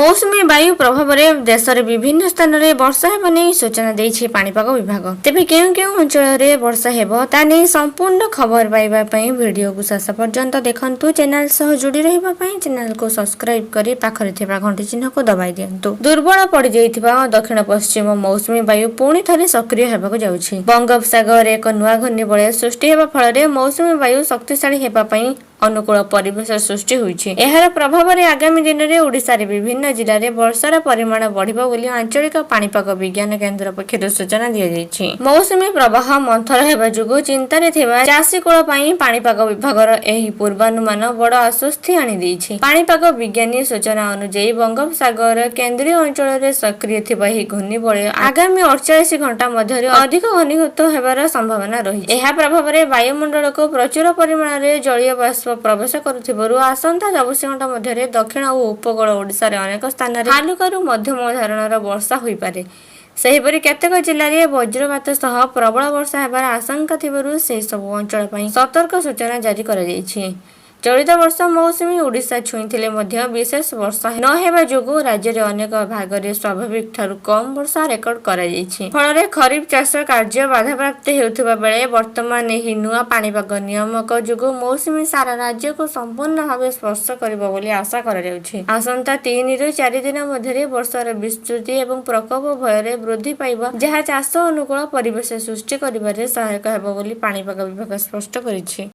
मौसुमी वायु प्रभाव में देश में विभिन्न स्थान में वर्षा हेबा नहीं सूचना देइछि पाणीपाग विभाग। तेबे केउं केउं अंचल में वर्षा हेबो ता नहीं संपूर्ण खबर पाइबा पई वीडियो को शेष पर्यंत देखंतु। चैनल सह जोड़ी रहिबा पई चैनल को सब्सक्राइब करी पाखरे थिबा घंटी चिन्ह को दबाई दियंतु। दुर्बल पड़ जाइथिबा दक्षिण पश्चिम मौसुमी वायु पुणी थरे सक्रिय हेबाक जाउछि। बंगोपसागर एक नुआ घूर्णिबलय सृष्टि हेबा फल मौसुमी वायु शक्तिशाली हेबा पई अनुकूल परिवेश सृष्टि होइछि। एहार प्रभाव में आगामी दिन में ओडिशा रे विभिन्न जिले में वर्षार परिमाण बढ़िबो बोली आंचलिक पाणीपाग विज्ञान केन्द्र पक्षरु सूचना दिया जायछि। मौसुमी प्रवाह मंथर हेबा जुगु चिंतार थिबा चाषी कुल पई पाणीपाग विभागर एही पूर्वानुमान बड़ आश्वस्ति आनी दैछि। पाणीपाग विज्ञानी सूचना अनुसार बंगोपसागर केंद्रीय अंचल में सक्रिय थिबा ही घूर्णिबलय आगामी 48 घंटा मध्य अधिक घनीभूत हेबार संभावना रही। एहा प्रभाव में वायुमंडल को प्रचुर परिमाण में जलीय बाष्प प्रवेश करुथिबारु आसंता 24 घंटा मध्य दक्षिण और उपकूल ओडिशा रे अनेक स्थान रे हालुकारू मध्यम धरणर वर्षा होई पारे। सेहिपरि केतेक जिल्ला रे वज्रपात सह प्रबल वर्षा हेबार आशंका थिबारु से सब अंचल पई सतर्क सूचना जारी करा जायछि। चलित वर्ष मौसुमी ओडिशा छुईथिले मध्य विशेष वर्षा न हेबा जोगु राज्य रे अनेक भाग रे स्वाभाविक ठारू कम वर्षा रेकर्ड करा जायछि। फल रे खरीफ चाष कार्य बाधाप्राप्त हेउथिबा बेले वर्तमान एही नुआ पाणीपाग नियमक जोगु मौसुमी सारा राज्य को संपूर्ण भावे स्पर्श करिबो बोली आशा करा जाउछि। आसंता 3 ରୁ 4 दिन मध्य वर्षार विस्तृति एवं प्रकोप भय रे वृद्धि पाइबो जहा चाष अनुकूल परिवेश सृष्टि करिबारे सहायक हेबो बोली पाणीपाग विभाग स्पष्ट करिछि।